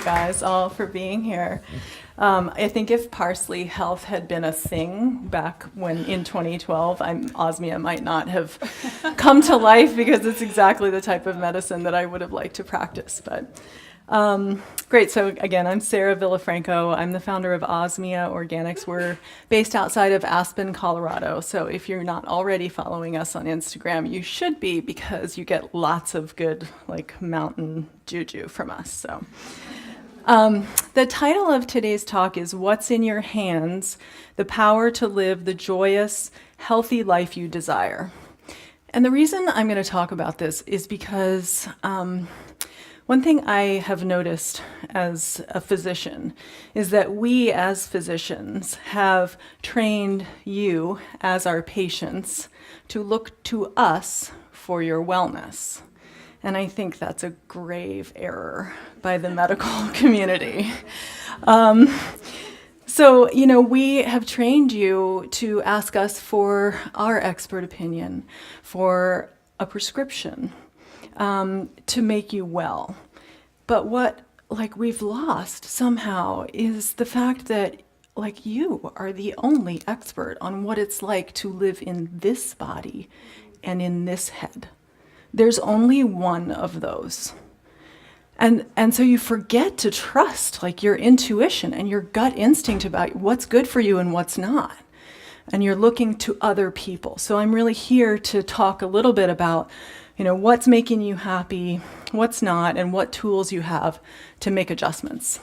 guys all for being here. I think if parsley health had been a thing back when in 2012, Osmia might not have come to life because it's exactly the type of medicine that I would have liked to practice. But great. So again, I'm Sarah Villafranco. I'm the founder of Osmia Organics. We're based outside of Aspen, Colorado. So if you're not already following us on Instagram, you should be, because you get lots of good like mountain juju from us. So the title of today's talk is What's in Your Hands? The Power to Live the Joyous, Healthy Life You Desire. And the reason I'm going to talk about this is because one thing I have noticed as a physician is that we as physicians have trained you as our patients to look to us for your wellness. And I think that's a grave error by the medical community. So, we have trained you to ask us for our expert opinion, for a prescription, to make you well. But what we've lost somehow is the fact that you are the only expert on what it's like to live in this body and in this head. There's only one of those. And so you forget to trust your intuition and your gut instinct about what's good for you and what's not. And you're looking to other people. So I'm really here to talk a little bit about what's making you happy, what's not, and what tools you have to make adjustments.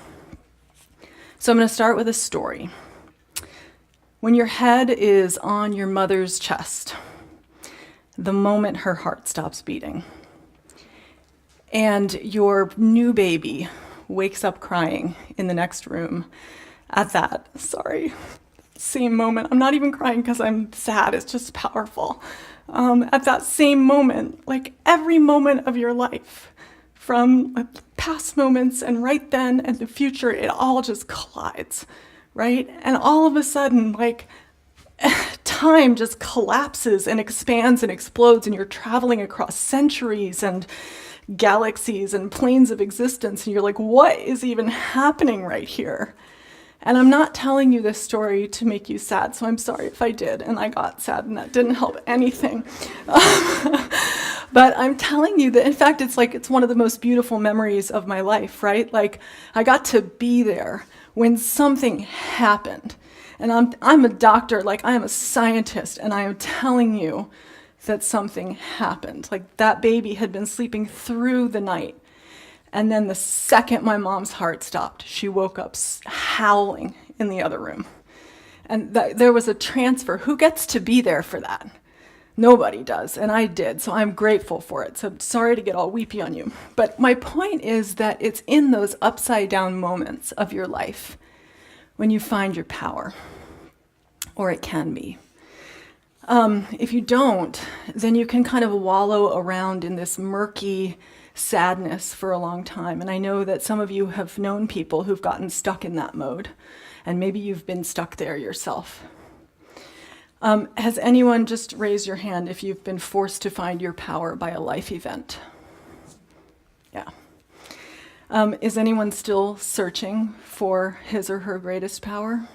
So I'm going to start with a story. When your head is on your mother's chest, the moment her heart stops beating, and your new baby wakes up crying in the next room at that, same moment. I'm not even crying because I'm sad, it's just powerful. At that same moment, every moment of your life, from past moments and right then and the future, it all just collides, right? And all of a sudden, time just collapses and expands and explodes, and you're traveling across centuries and galaxies and planes of existence, and you're like, what is even happening right here? And I'm not telling you this story to make you sad, so I'm sorry if I did, and I got sad, and that didn't help anything. But I'm telling you that, in fact, it's one of the most beautiful memories of my life, right? I got to be there when something happened. And I'm a doctor, I am a scientist, and I am telling you that something happened. That baby had been sleeping through the night. And then the second my mom's heart stopped, she woke up howling in the other room. And there was a transfer. Who gets to be there for that? Nobody does, and I did, so I'm grateful for it. So sorry to get all weepy on you. But my point is that it's in those upside down moments of your life when you find your power, or it can be. If you don't, then you can kind of wallow around in this murky sadness for a long time. And I know that some of you have known people who've gotten stuck in that mode, and maybe you've been stuck there yourself. Has anyone just raised your hand if you've been forced to find your power by a life event? Yeah. Is anyone still searching for his or her greatest power?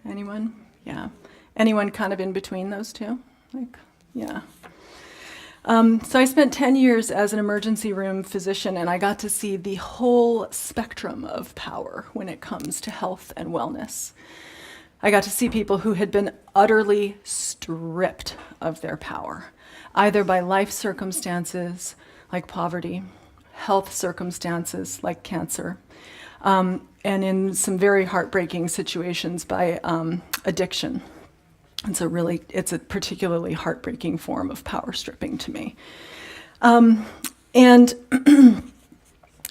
Anyone? Yeah. Anyone kind of in between those two? Yeah. So I spent 10 years as an emergency room physician, and I got to see the whole spectrum of power when it comes to health and wellness. I got to see people who had been utterly stripped of their power, either by life circumstances like poverty, health circumstances like cancer, and in some very heartbreaking situations by addiction. And so really, it's a particularly heartbreaking form of power stripping to me. And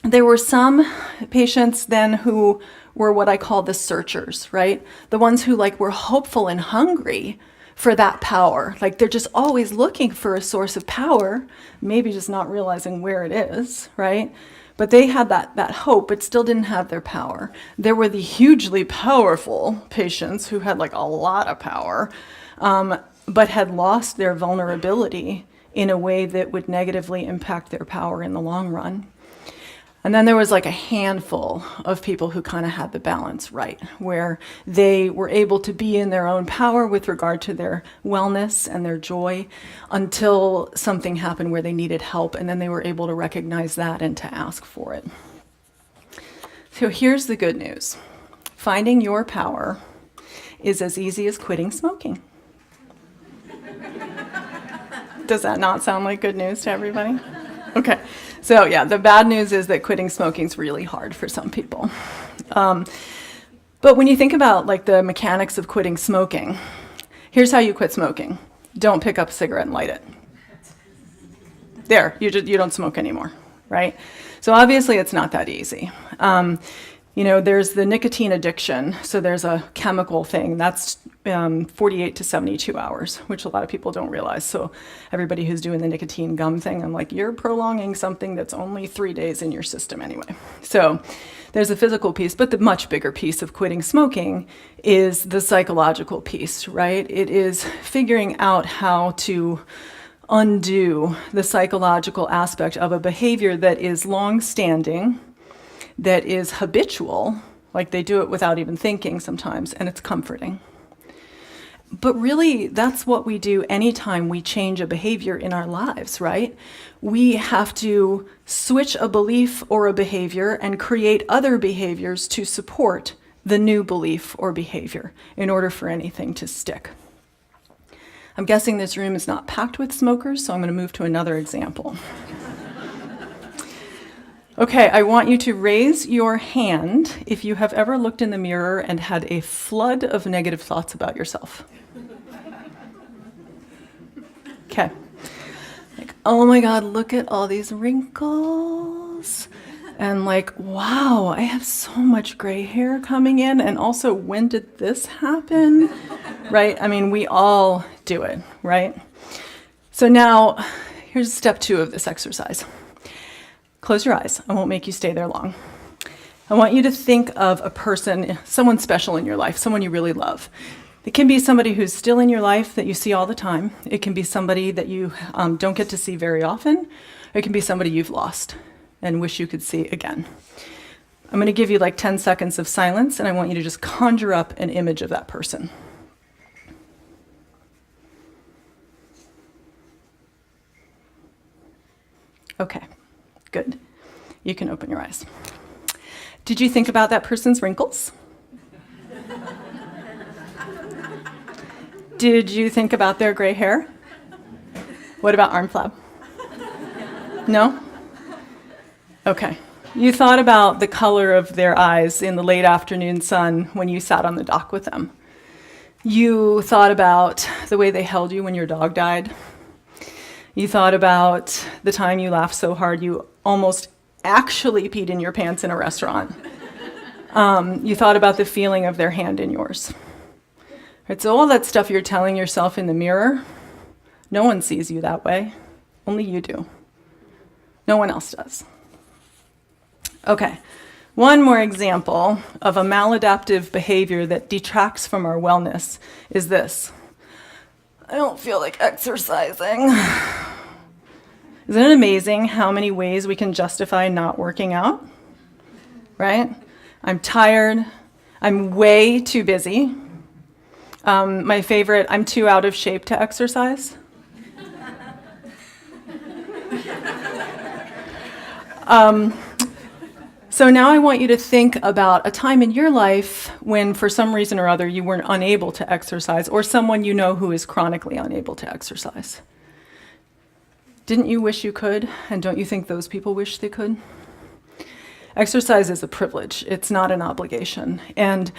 there were some patients then who were what I call the searchers, right? The ones who were hopeful and hungry for that power. They're just always looking for a source of power, maybe just not realizing where it is, right? But they had that hope, but still didn't have their power. There were the hugely powerful patients who had a lot of power, but had lost their vulnerability in a way that would negatively impact their power in the long run. And then there was like a handful of people who kind of had the balance right, where they were able to be in their own power with regard to their wellness and their joy until something happened where they needed help, and then they were able to recognize that and to ask for it. So here's the good news. Finding your power is as easy as quitting smoking. Does that not sound like good news to everybody? Okay. So yeah, the bad news is that quitting smoking is really hard for some people. But when you think about like the mechanics of quitting smoking, here's how you quit smoking. Don't pick up a cigarette and light it. There, you don't smoke anymore, right? So obviously it's not that easy. There's the nicotine addiction. So there's a chemical thing that's 48 to 72 hours, which a lot of people don't realize. So everybody who's doing the nicotine gum thing, I'm like, you're prolonging something that's only 3 days in your system anyway. So there's a physical piece, but the much bigger piece of quitting smoking is the psychological piece, right? It is figuring out how to undo the psychological aspect of a behavior that is long-standing, that is habitual, like they do it without even thinking sometimes, and it's comforting. But really, that's what we do anytime we change a behavior in our lives, right? We have to switch a belief or a behavior and create other behaviors to support the new belief or behavior in order for anything to stick. I'm guessing this room is not packed with smokers, so I'm going to move to another example. Okay, I want you to raise your hand if you have ever looked in the mirror and had a flood of negative thoughts about yourself. Okay. Like, oh my God, look at all these wrinkles. And like, wow, I have so much gray hair coming in. And also, when did this happen? Right? I mean, we all do it, right? So now, here's step 2 of this exercise. Close your eyes. I won't make you stay there long. I want you to think of a person, someone special in your life, someone you really love. It can be somebody who's still in your life that you see all the time. It can be somebody that you don't get to see very often. It can be somebody you've lost and wish you could see again. I'm going to give you like 10 seconds of silence, and I want you to just conjure up an image of that person. Okay. Good. You can open your eyes. Did you think about that person's wrinkles? Did you think about their gray hair? What about arm flab? No? Okay. You thought about the color of their eyes in the late afternoon sun when you sat on the dock with them. You thought about the way they held you when your dog died. You thought about the time you laughed so hard you almost actually peed in your pants in a restaurant. You thought about the feeling of their hand in yours. Right, so all that stuff you're telling yourself in the mirror, no one sees you that way. Only you do. No one else does. Okay, one more example of a maladaptive behavior that detracts from our wellness is this. I don't feel like exercising. Isn't it amazing how many ways we can justify not working out? Right? I'm tired. I'm way too busy. My favorite, I'm too out of shape to exercise. So now I want you to think about a time in your life when for some reason or other you were unable to exercise, or someone you know who is chronically unable to exercise. Didn't you wish you could? And don't you think those people wish they could? Exercise is a privilege. It's not an obligation. And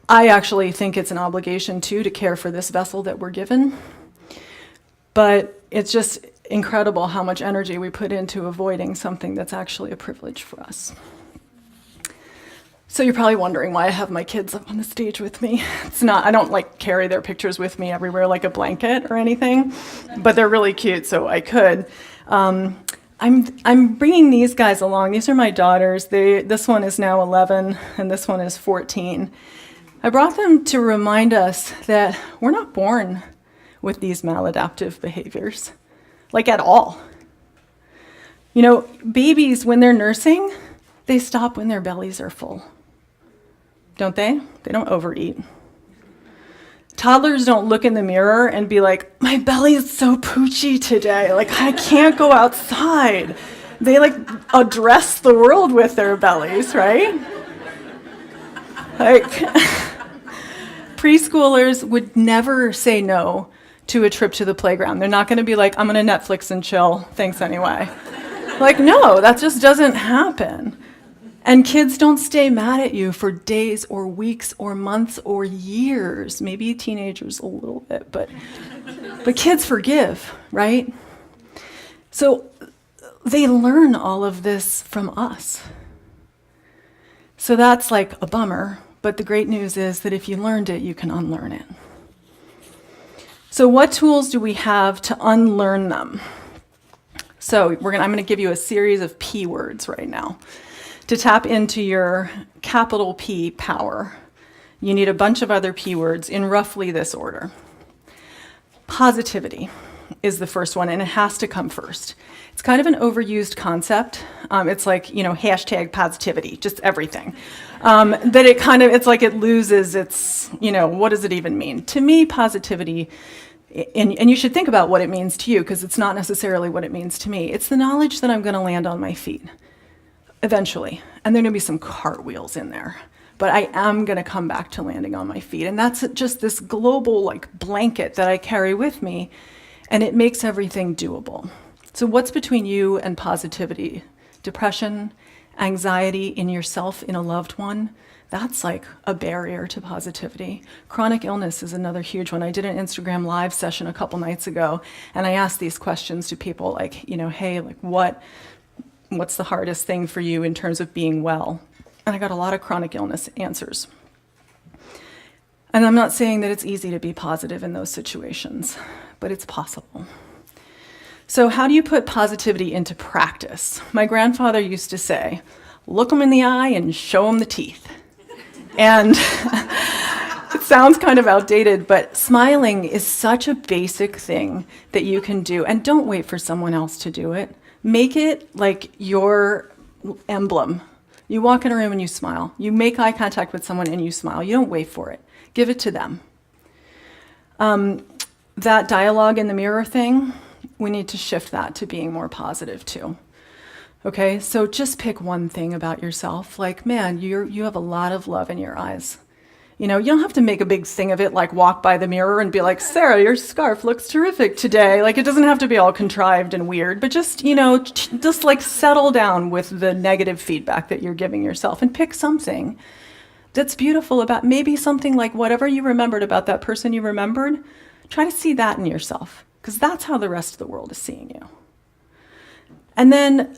I actually think it's an obligation too to care for this vessel that we're given. But it's just incredible how much energy we put into avoiding something that's actually a privilege for us. So you're probably wondering why I have my kids up on the stage with me. I don't like carry their pictures with me everywhere like a blanket or anything, but they're really cute, so I could. I'm bringing these guys along. These are my daughters. This one is now 11 and this one is 14. I brought them to remind us that we're not born with these maladaptive behaviors, like at all. You know, babies, when they're nursing, they stop when their bellies are full. Don't they? They don't overeat. Toddlers don't look in the mirror and be like, my belly is so poochy today. Like, I can't go outside. They like address the world with their bellies, right? Like, preschoolers would never say no to a trip to the playground. They're not going to be like, I'm going to Netflix and chill. Thanks anyway. Like, no, that just doesn't happen. And kids don't stay mad at you for days or weeks or months or years. Maybe teenagers a little bit, but kids forgive, right? So they learn all of this from us. So that's like a bummer, but the great news is that if you learned it, you can unlearn it. So what tools do we have to unlearn them? So I'm going to give you a series of P words right now. To tap into your capital P power, you need a bunch of other P words in roughly this order. Positivity is the first one, and it has to come first. It's kind of an overused concept. It's like, hashtag positivity, just everything. That it's like it loses its, what does it even mean? To me, positivity, and you should think about what it means to you, because it's not necessarily what it means to me. It's the knowledge that I'm going to land on my feet. Eventually, and there are going to be some cartwheels in there, but I am going to come back to landing on my feet. And that's just this global blanket that I carry with me, and it makes everything doable. So what's between you and positivity? Depression, anxiety in yourself, in a loved one, that's like a barrier to positivity. Chronic illness is another huge one. I did an Instagram live session a couple nights ago, and I asked these questions to people hey, what's the hardest thing for you in terms of being well? And I got a lot of chronic illness answers. And I'm not saying that it's easy to be positive in those situations, but it's possible. So how do you put positivity into practice? My grandfather used to say, look them in the eye and show them the teeth. And it sounds kind of outdated, but smiling is such a basic thing that you can do. And don't wait for someone else to do it. Make it like your emblem. You walk in a room and you smile. You make eye contact with someone and you smile. You don't wait for it. Give it to them. That dialogue in the mirror thing, we need to shift that to being more positive too. Okay, so just pick one thing about yourself. Like, man, you have a lot of love in your eyes. You don't have to make a big thing of it, like walk by the mirror and be like, Sarah, your scarf looks terrific today. Like, it doesn't have to be all contrived and weird, but just settle down with the negative feedback that you're giving yourself and pick something that's beautiful about, maybe something like whatever you remembered about that person you remembered. Try to see that in yourself, because that's how the rest of the world is seeing you. And then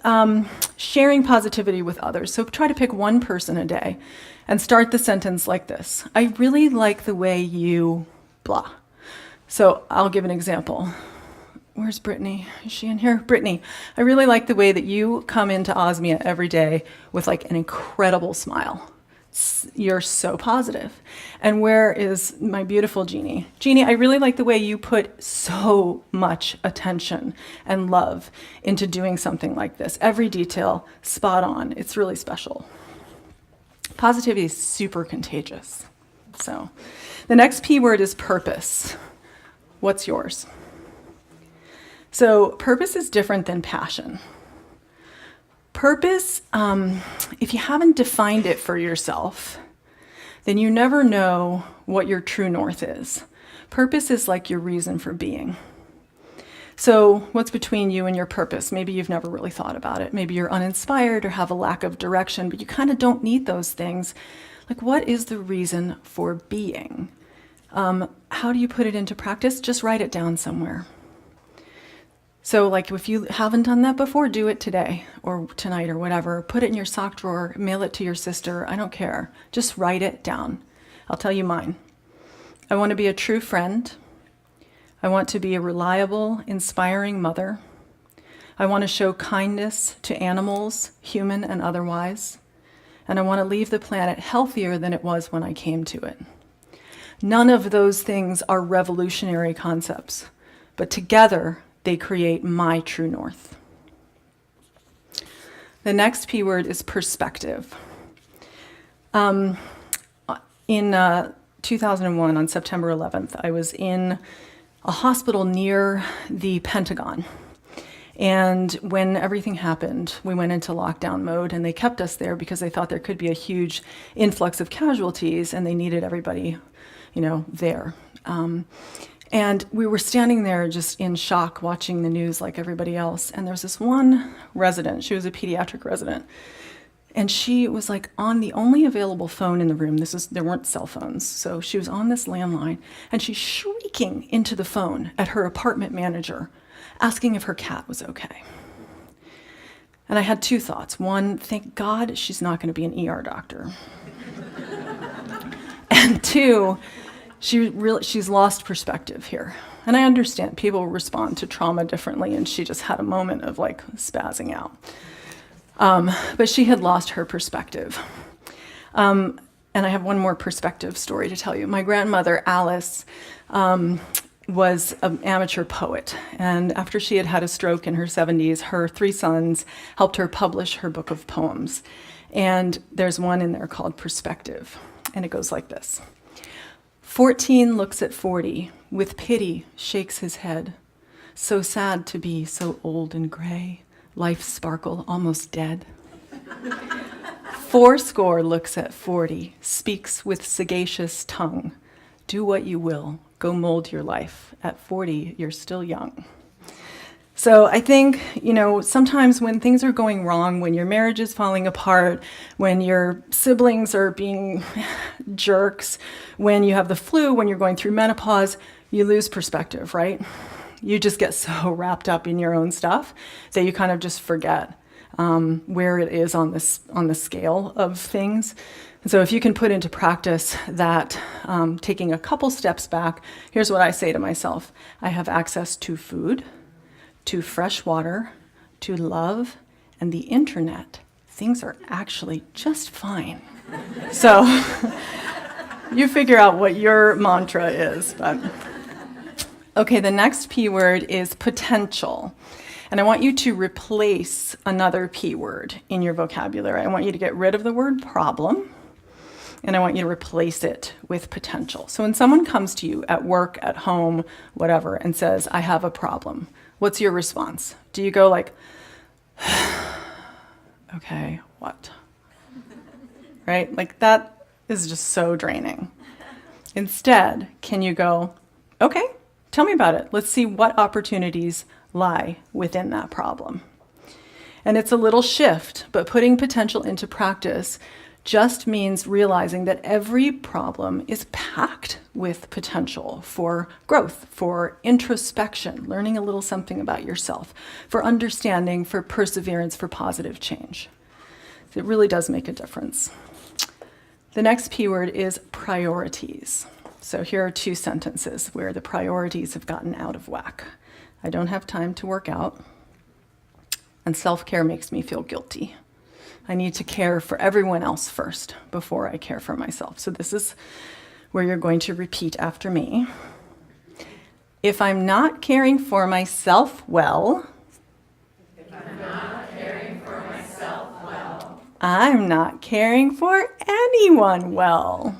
sharing positivity with others. So try to pick one person a day and start the sentence like this. I really like the way you blah. So I'll give an example. Where's Brittany? Is she in here? Brittany, I really like the way that you come into Osmia every day with an incredible smile. You're so positive. And where is my beautiful Jeannie? Jeannie, I really like the way you put so much attention and love into doing something like this. Every detail, spot on. It's really special. Positivity is super contagious. So the next P word is purpose. What's yours? So purpose is different than passion. Purpose, if you haven't defined it for yourself, then you never know what your true north is. Purpose is like your reason for being. So what's between you and your purpose? Maybe you've never really thought about it. Maybe you're uninspired or have a lack of direction, but you kind of don't need those things. Like, what is the reason for being? How do you put it into practice? Just write it down somewhere. So if you haven't done that before, do it today or tonight or whatever. Put it in your sock drawer, mail it to your sister. I don't care. Just write it down. I'll tell you mine. I want to be a true friend. I want to be a reliable, inspiring mother. I want to show kindness to animals, human and otherwise. And I want to leave the planet healthier than it was when I came to it. None of those things are revolutionary concepts, but together they create my true north. The next P word is perspective. In 2001, on September 11th, I was in a hospital near the Pentagon. And when everything happened, we went into lockdown mode, and they kept us there because they thought there could be a huge influx of casualties, and they needed everybody, there. And we were standing there just in shock, watching the news like everybody else. And there was this one resident. She was a pediatric resident. And she was like on the only available phone in the room. There weren't cell phones. So she was on this landline, and she's shrieking into the phone at her apartment manager, asking if her cat was okay. And I had two thoughts. One, thank God she's not going to be an ER doctor. And two, she's lost perspective here. And I understand people respond to trauma differently, and she just had a moment of like spazzing out. But she had lost her perspective. And I have one more perspective story to tell you. My grandmother, Alice, was an amateur poet. And after she had had a stroke in her 70s, her 3 sons helped her publish her book of poems. And there's one in there called Perspective. And it goes like this. 14 looks at 40, with pity shakes his head. So sad to be so old and gray. Life's sparkle almost dead. 80 looks at 40, speaks with sagacious tongue. Do what you will, go mold your life. At 40, you're still young. So I think, sometimes when things are going wrong, when your marriage is falling apart, when your siblings are being jerks, when you have the flu, when you're going through menopause, you lose perspective, right? You just get so wrapped up in your own stuff that you kind of just forget where it is on the scale of things. And so if you can put into practice that taking a couple steps back, here's what I say to myself. I have access to food, to fresh water, to love, and the internet. Things are actually just fine. So you figure out what your mantra is. But okay, the next P word is potential. And I want you to replace another P word in your vocabulary. I want you to get rid of the word problem, and I want you to replace it with potential. So when someone comes to you at work, at home, whatever, and says, I have a problem, what's your response? Do you go like, okay, what? Right? Like that is just so draining. Instead, can you go, okay, tell me about it. Let's see what opportunities lie within that problem. And it's a little shift, but putting potential into practice just means realizing that every problem is packed with potential for growth, for introspection, learning a little something about yourself, for understanding, for perseverance, for positive change. It really does make a difference. The next P word is priorities. So here are 2 sentences where the priorities have gotten out of whack. I don't have time to work out, and self-care makes me feel guilty. I need to care for everyone else first before I care for myself. So this is where you're going to repeat after me. If I'm not caring for myself well, I'm not caring for anyone well.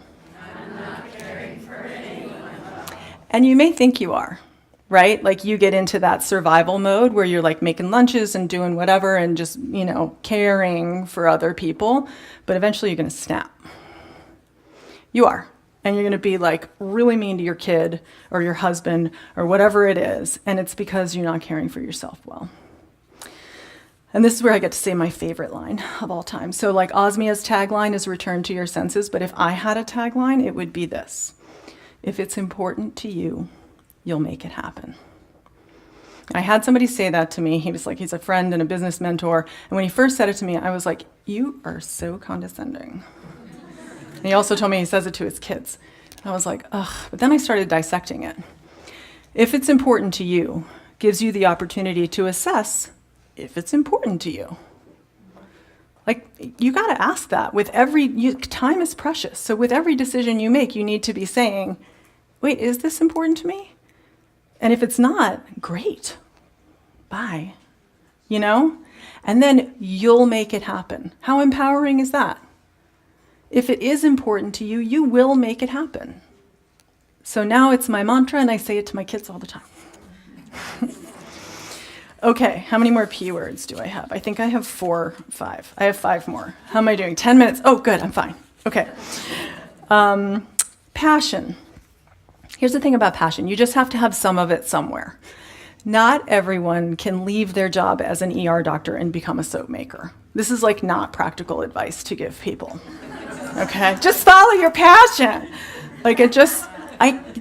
And you may think you are, right? Like you get into that survival mode where you're like making lunches and doing whatever and just, caring for other people. But eventually you're going to snap. You are. And you're going to be like really mean to your kid or your husband or whatever it is. And it's because you're not caring for yourself well. And this is where I get to say my favorite line of all time. So like Osmia's tagline is return to your senses. But if I had a tagline, it would be this. If it's important to you, you'll make it happen. I had somebody say that to me. He was like, he's a friend and a business mentor. And when he first said it to me, I was like, you are so condescending. And he also told me he says it to his kids. I was like, ugh. But then I started dissecting it. If it's important to you, gives you the opportunity to assess if it's important to you. Like, you got to ask that. Time is precious. So with every decision you make, you need to be saying, wait, is this important to me? And if it's not, great. Bye. and then you'll make it happen. How empowering is that? If it is important to you, you will make it happen. So now it's my mantra, and I say it to my kids all the time. Okay, how many more P words do I have? I think I have 4, 5. I have 5 more. How am I doing? 10 minutes? Oh, good, I'm fine. Okay. Passion. Here's the thing about passion. You just have to have some of it somewhere. Not everyone can leave their job as an ER doctor and become a soap maker. This is like not practical advice to give people. Okay? Just follow your passion. Like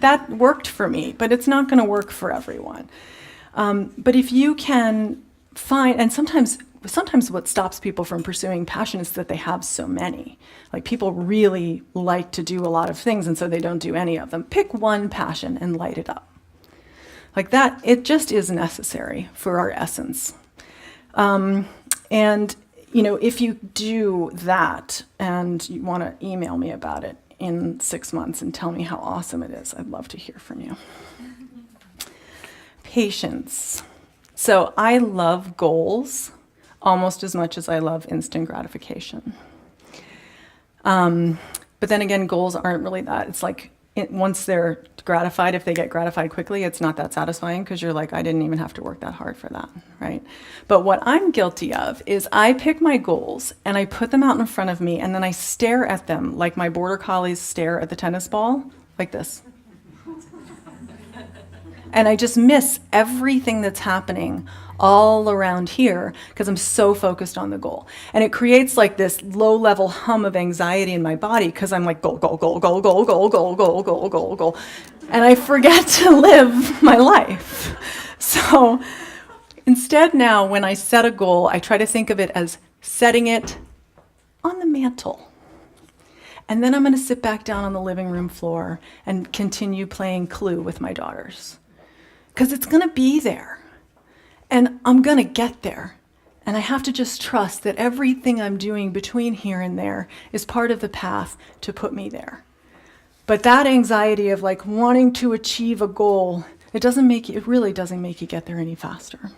that worked for me, but it's not going to work for everyone. But if you can find, and sometimes what stops people from pursuing passion is that they have so many. Like people really like to do a lot of things, and so they don't do any of them. Pick one passion and light it up. Like that, it just is necessary for our essence. And, if you do that and you want to email me about it in 6 months and tell me how awesome it is, I'd love to hear from you. Patience. So I love goals almost as much as I love instant gratification. But then again, goals aren't really that. It's like once they're gratified, if they get gratified quickly, it's not that satisfying because you're like, I didn't even have to work that hard for that, right? But what I'm guilty of is I pick my goals and I put them out in front of me and then I stare at them like my border collies stare at the tennis ball, like this. And I just miss everything that's happening all around here because I'm so focused on the goal. And it creates like this low-level hum of anxiety in my body because I'm like, goal, goal, goal, goal, goal, goal, goal, goal, goal, goal, goal. And I forget to live my life. So instead now, when I set a goal, I try to think of it as setting it on the mantle. And then I'm going to sit back down on the living room floor and continue playing Clue with my daughters. Because it's going to be there. And I'm going to get there. And I have to just trust that everything I'm doing between here and there is part of the path to put me there. But that anxiety of like wanting to achieve a goal, it really doesn't make you get there any faster.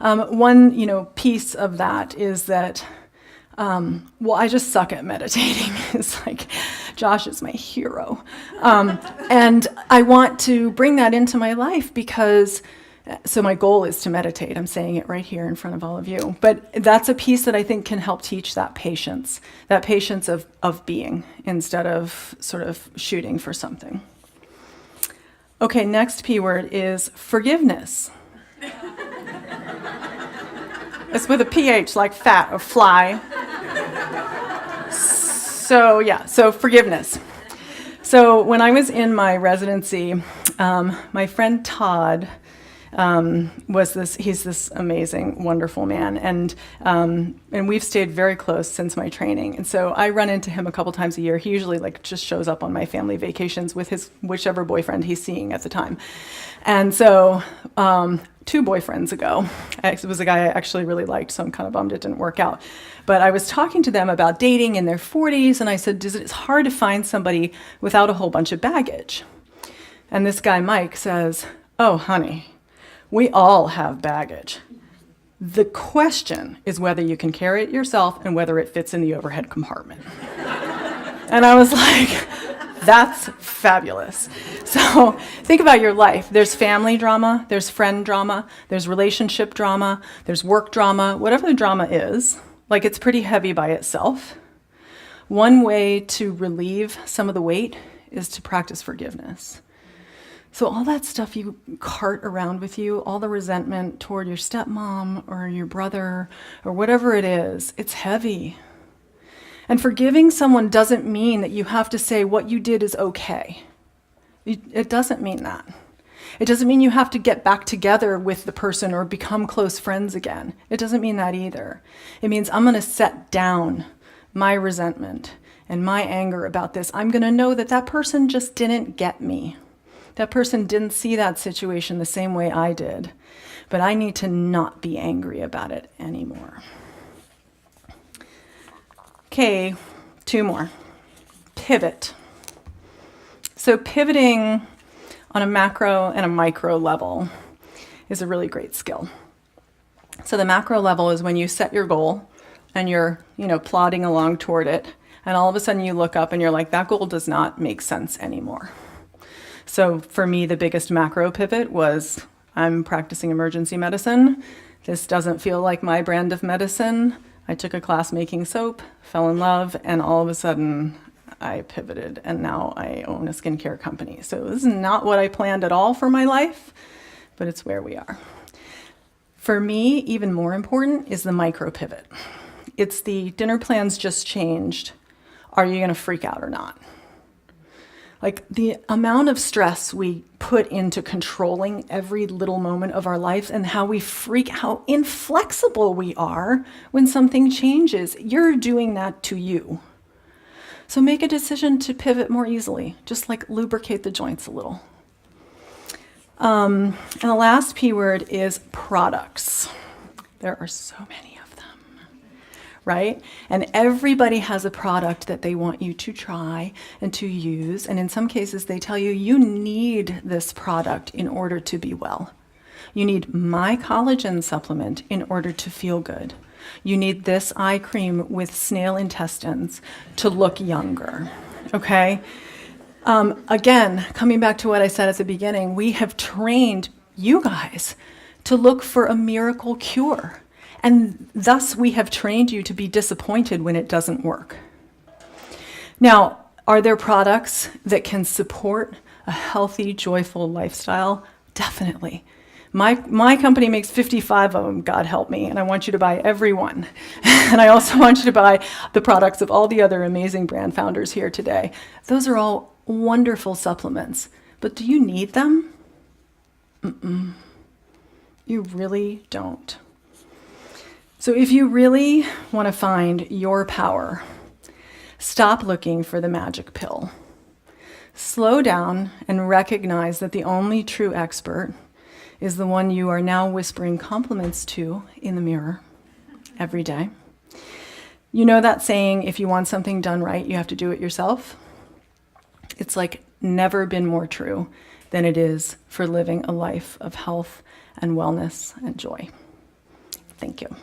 One, piece of that is that I just suck at meditating. It's like, Josh is my hero. And I want to bring that into my life so my goal is to meditate. I'm saying it right here in front of all of you. But that's a piece that I think can help teach that patience of being instead of sort of shooting for something. Okay, next P word is forgiveness. It's with a PH like fat or fly. So forgiveness. So when I was in my residency, my friend Todd he's this amazing, wonderful man. And we've stayed very close since my training. And so I run into him a couple times a year. He usually just shows up on my family vacations with his whichever boyfriend he's seeing at the time. And so 2 boyfriends ago, it was a guy I actually really liked, so I'm kind of bummed it didn't work out. But I was talking to them about dating in their 40s, and I said, it's hard to find somebody without a whole bunch of baggage. And this guy, Mike, says, oh, honey, we all have baggage. The question is whether you can carry it yourself and whether it fits in the overhead compartment. And I was like, that's fabulous. So think about your life. There's family drama, there's friend drama, there's relationship drama, there's work drama, whatever the drama is, like it's pretty heavy by itself. One way to relieve some of the weight is to practice forgiveness. So all that stuff you cart around with you, all the resentment toward your stepmom or your brother or whatever it is, it's heavy. And forgiving someone doesn't mean that you have to say what you did is okay. It doesn't mean that. It doesn't mean you have to get back together with the person or become close friends again. It doesn't mean that either. It means I'm going to set down my resentment and my anger about this. I'm going to know that that person just didn't get me. That person didn't see that situation the same way I did. But I need to not be angry about it anymore. Okay, 2 more. Pivot. So pivoting on a macro and a micro level is a really great skill. So the macro level is when you set your goal and you're, plodding along toward it, and all of a sudden you look up and you're like, that goal does not make sense anymore. So for me, the biggest macro pivot was I'm practicing emergency medicine. This doesn't feel like my brand of medicine. I took a class making soap, fell in love, and all of a sudden I pivoted, and now I own a skincare company. So this is not what I planned at all for my life, but it's where we are. For me, even more important is the micro pivot. It's the dinner plans just changed. Are you going to freak out or not? Like the amount of stress we put into controlling every little moment of our lives and how inflexible we are when something changes. You're doing that to you. So make a decision to pivot more easily. Just like lubricate the joints a little. And the last P word is products. There are so many of them, right? And everybody has a product that they want you to try and to use. And in some cases, they tell you, you need this product in order to be well. You need my collagen supplement in order to feel good. You need this eye cream with snail intestines to look younger, okay? Again, coming back to what I said at the beginning, we have trained you guys to look for a miracle cure. And thus we have trained you to be disappointed when it doesn't work. Now, are there products that can support a healthy, joyful lifestyle? Definitely. My company makes 55 of them, God help me, and I want you to buy every one. And I also want you to buy the products of all the other amazing brand founders here today. Those are all wonderful supplements, but do you need them? You really don't. So if you really want to find your power, stop looking for the magic pill. Slow down and recognize that the only true expert is the one you are now whispering compliments to in the mirror every day. You know that saying, if you want something done right, you have to do it yourself? It's like never been more true than it is for living a life of health and wellness and joy. Thank you.